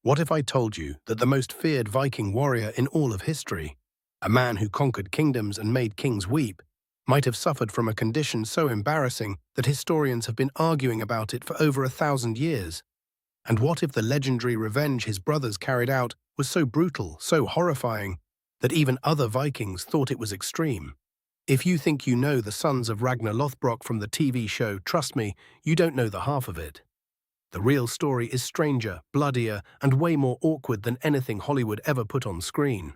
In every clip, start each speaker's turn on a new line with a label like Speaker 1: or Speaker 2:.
Speaker 1: What if I told you that the most feared Viking warrior in all of history, a man who conquered kingdoms and made kings weep, might have suffered from a condition so embarrassing that historians have been arguing about it for over 1,000 years? And what if the legendary revenge his brothers carried out was so brutal, so horrifying, that even other Vikings thought it was extreme? If you think you know the sons of Ragnar Lothbrok from the TV show, trust me, you don't know the half of it. The real story is stranger, bloodier, and way more awkward than anything Hollywood ever put on screen.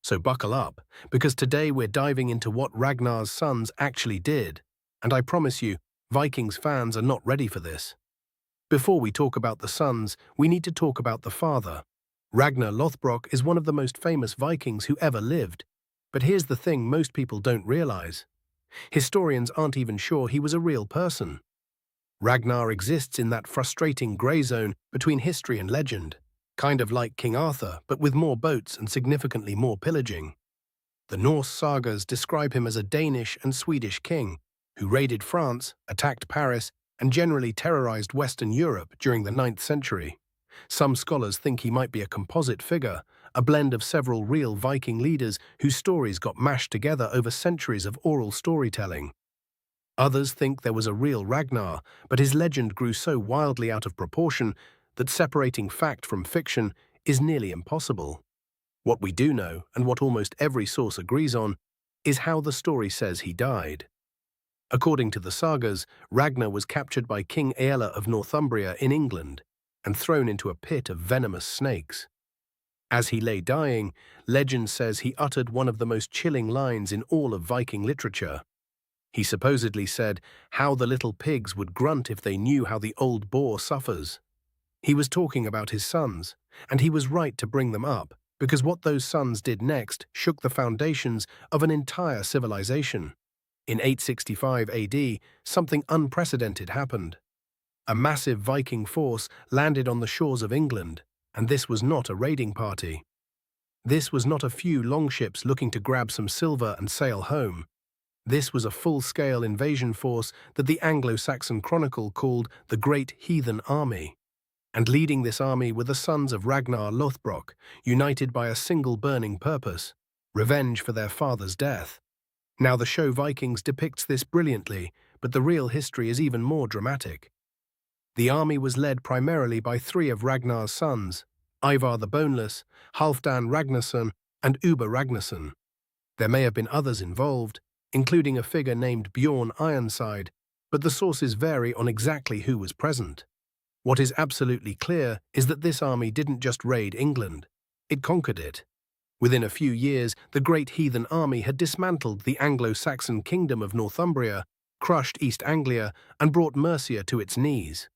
Speaker 1: So buckle up, because today we're diving into what Ragnar's sons actually did, and I promise you, Vikings fans are not ready for this. Before we talk about the sons, we need to talk about the father. Ragnar Lothbrok is one of the most famous Vikings who ever lived. But here's the thing most people don't realize. Historians aren't even sure he was a real person. Ragnar exists in that frustrating grey zone between history and legend, kind of like King Arthur, but with more boats and significantly more pillaging. The Norse sagas describe him as a Danish and Swedish king who raided France, attacked Paris, and generally terrorized Western Europe during the 9th century. Some scholars think he might be a composite figure, a blend of several real Viking leaders whose stories got mashed together over centuries of oral storytelling. Others think there was a real Ragnar, but his legend grew so wildly out of proportion that separating fact from fiction is nearly impossible. What we do know, and what almost every source agrees on, is how the story says he died. According to the sagas, Ragnar was captured by King Aella of Northumbria in England and thrown into a pit of venomous snakes. As he lay dying, legend says he uttered one of the most chilling lines in all of Viking literature. He supposedly said, "How the little pigs would grunt if they knew how the old boar suffers." He was talking about his sons, and he was right to bring them up, because what those sons did next shook the foundations of an entire civilization. In 865 AD, something unprecedented happened. A massive Viking force landed on the shores of England, and this was not a raiding party. This was not a few longships looking to grab some silver and sail home. This was a full-scale invasion force that the Anglo-Saxon Chronicle called the Great Heathen Army. And leading this army were the sons of Ragnar Lothbrok, united by a single burning purpose: revenge for their father's death. Now the show Vikings depicts this brilliantly, but the real history is even more dramatic. The army was led primarily by 3 of Ragnar's sons: Ivar the Boneless, Halfdan Ragnarsson, and Uber Ragnarsson. There may have been others involved, including a figure named Bjorn Ironside, but the sources vary on exactly who was present. What is absolutely clear is that this army didn't just raid England, it conquered it. Within a few years, the Great Heathen Army had dismantled the Anglo-Saxon kingdom of Northumbria, crushed East Anglia, and brought Mercia to its knees.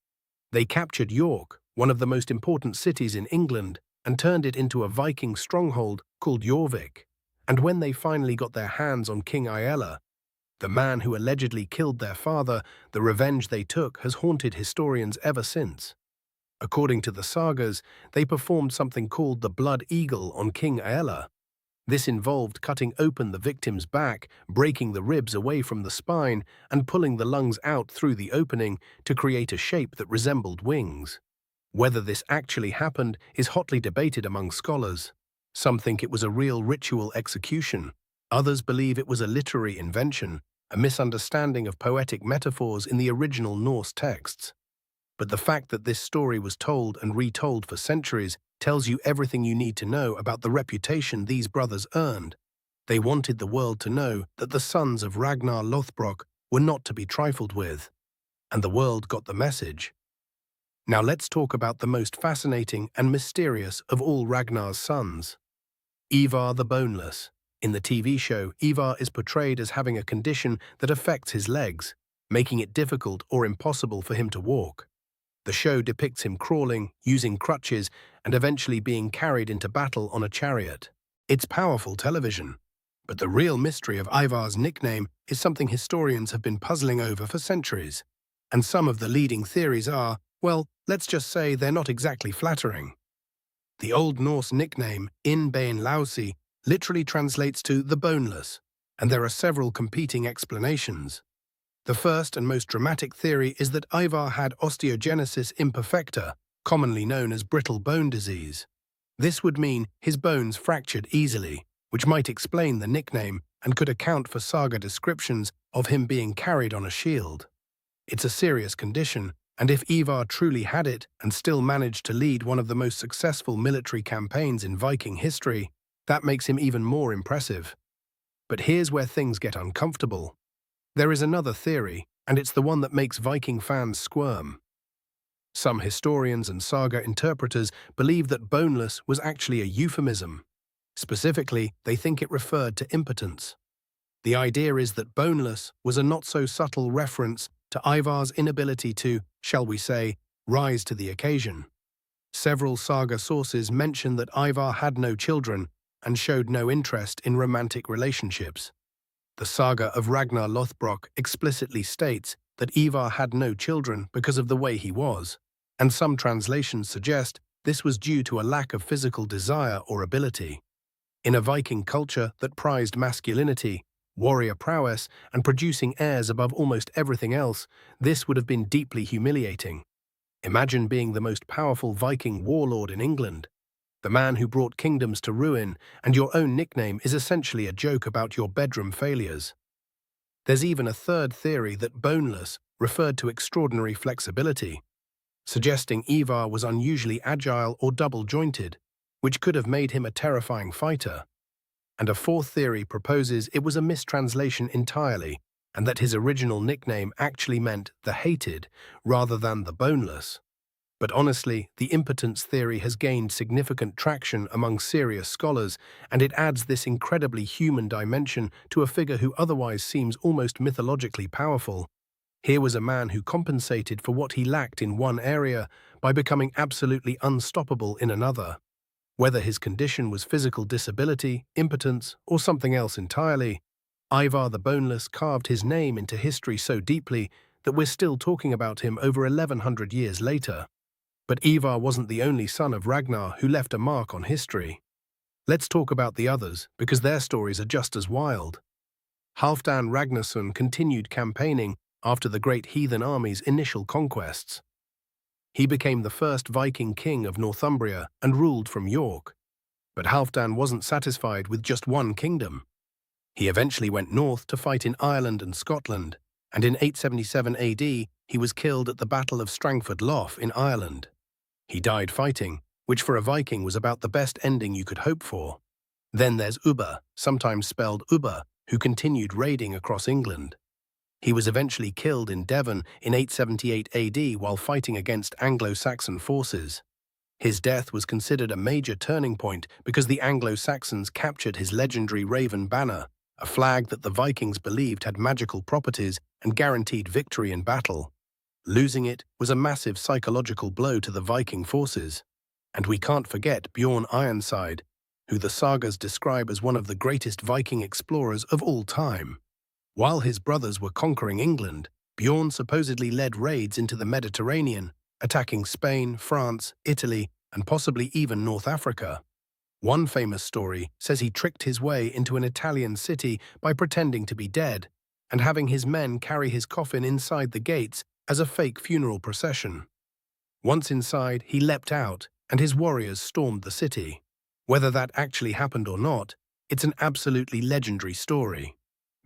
Speaker 1: They captured York, one of the most important cities in England, and turned it into a Viking stronghold called Jorvik. And when they finally got their hands on King Aella, the man who allegedly killed their father, the revenge they took has haunted historians ever since. According to the sagas, they performed something called the Blood Eagle on King Aella. This involved cutting open the victim's back, breaking the ribs away from the spine, and pulling the lungs out through the opening to create a shape that resembled wings. Whether this actually happened is hotly debated among scholars. Some think it was a real ritual execution. Others believe it was a literary invention, a misunderstanding of poetic metaphors in the original Norse texts. But the fact that this story was told and retold for centuries tells you everything you need to know about the reputation these brothers earned. They wanted the world to know that the sons of Ragnar Lothbrok were not to be trifled with. And the world got the message. Now let's talk about the most fascinating and mysterious of all Ragnar's sons: Ivar the Boneless. In the TV show, Ivar is portrayed as having a condition that affects his legs, making it difficult or impossible for him to walk. The show depicts him crawling, using crutches, and eventually being carried into battle on a chariot. It's powerful television. But the real mystery of Ivar's nickname is something historians have been puzzling over for centuries. And some of the leading theories are, well, let's just say they're not exactly flattering. The Old Norse nickname, In Bein Lausi, literally translates to the boneless, and there are several competing explanations. The first and most dramatic theory is that Ivar had osteogenesis imperfecta, commonly known as brittle bone disease. This would mean his bones fractured easily, which might explain the nickname and could account for saga descriptions of him being carried on a shield. It's a serious condition, and if Ivar truly had it and still managed to lead one of the most successful military campaigns in Viking history, that makes him even more impressive. But here's where things get uncomfortable. There is another theory, and it's the one that makes Viking fans squirm. Some historians and saga interpreters believe that boneless was actually a euphemism. Specifically, they think it referred to impotence. The idea is that boneless was a not-so-subtle reference to Ivar's inability to, shall we say, rise to the occasion. Several saga sources mention that Ivar had no children and showed no interest in romantic relationships. The saga of Ragnar Lothbrok explicitly states that Ivar had no children because of the way he was, and some translations suggest this was due to a lack of physical desire or ability. In a Viking culture that prized masculinity, warrior prowess, and producing heirs above almost everything else, this would have been deeply humiliating. Imagine being the most powerful Viking warlord in England, the man who brought kingdoms to ruin, and your own nickname is essentially a joke about your bedroom failures. There's even a third theory that boneless referred to extraordinary flexibility, suggesting Ivar was unusually agile or double-jointed, which could have made him a terrifying fighter. And a fourth theory proposes it was a mistranslation entirely, and that his original nickname actually meant the hated rather than the boneless. But honestly, the impotence theory has gained significant traction among serious scholars, and it adds this incredibly human dimension to a figure who otherwise seems almost mythologically powerful. Here was a man who compensated for what he lacked in one area by becoming absolutely unstoppable in another. Whether his condition was physical disability, impotence, or something else entirely, Ivar the Boneless carved his name into history so deeply that we're still talking about him over 1100 years later. But Ivar wasn't the only son of Ragnar who left a mark on history. Let's talk about the others, because their stories are just as wild. Halfdan Ragnarsson continued campaigning after the great Heathen army's initial conquests. He became the first Viking king of Northumbria and ruled from York. But Halfdan wasn't satisfied with just one kingdom. He eventually went north to fight in Ireland and Scotland, and in 877 AD he was killed at the Battle of Strangford Lough in Ireland. He died fighting, which for a Viking was about the best ending you could hope for. Then there's Ubba, sometimes spelled Ubba, who continued raiding across England. He was eventually killed in Devon in 878 AD while fighting against Anglo-Saxon forces. His death was considered a major turning point because the Anglo-Saxons captured his legendary raven banner, a flag that the Vikings believed had magical properties and guaranteed victory in battle. Losing it was a massive psychological blow to the Viking forces. And we can't forget Bjorn Ironside, who the sagas describe as one of the greatest Viking explorers of all time. While his brothers were conquering England, Bjorn supposedly led raids into the Mediterranean, attacking Spain, France, Italy, and possibly even North Africa. One famous story says he tricked his way into an Italian city by pretending to be dead, and having his men carry his coffin inside the gates as a fake funeral procession. Once inside, he leapt out, and his warriors stormed the city. Whether that actually happened or not, it's an absolutely legendary story.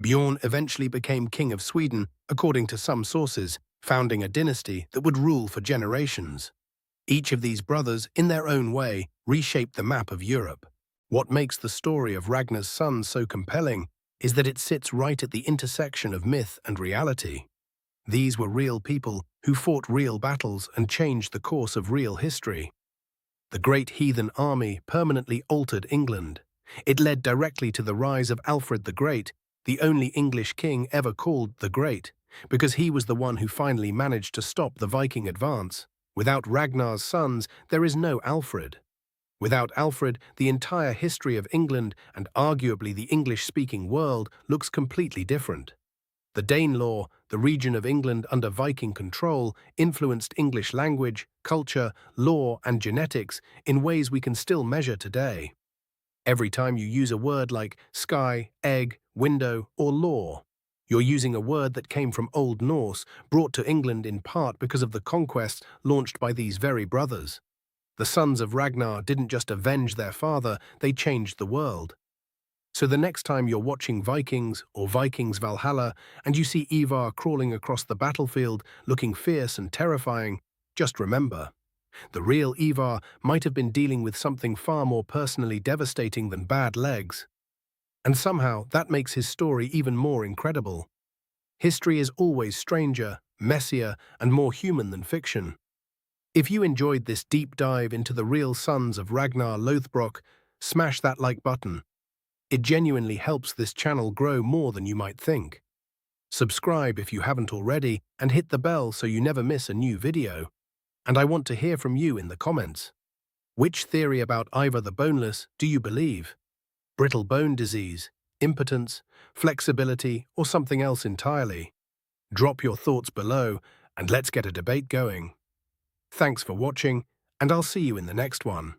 Speaker 1: Bjorn eventually became king of Sweden, according to some sources, founding a dynasty that would rule for generations. Each of these brothers, in their own way, reshaped the map of Europe. What makes the story of Ragnar's sons so compelling is that it sits right at the intersection of myth and reality. These were real people who fought real battles and changed the course of real history. The great heathen army permanently altered England. It led directly to the rise of Alfred the Great, the only English king ever called the Great, because he was the one who finally managed to stop the Viking advance. Without Ragnar's sons, there is no Alfred. Without Alfred, the entire history of England and arguably the English-speaking world looks completely different. The Danelaw, the region of England under Viking control, influenced English language, culture, law, and genetics in ways we can still measure today. Every time you use a word like sky, egg, window, or law, You're using a word that came from Old Norse, brought to England in part because of the conquests launched by these very brothers. The sons of Ragnar didn't just avenge their father, they changed the world. So the next time you're watching Vikings or Vikings Valhalla and you see Ivar crawling across the battlefield looking fierce and terrifying, just remember, the real Ivar might have been dealing with something far more personally devastating than bad legs. And somehow that makes his story even more incredible. History is always stranger, messier, and more human than fiction. If you enjoyed this deep dive into the real sons of Ragnar Lothbrok, smash that like button. It genuinely helps this channel grow more than you might think. Subscribe if you haven't already, and hit the bell so you never miss a new video. And I want to hear from you in the comments. Which theory about Ivar the Boneless do you believe? Brittle bone disease, impotence, flexibility, or something else entirely? Drop your thoughts below, and let's get a debate going. Thanks for watching, and I'll see you in the next one.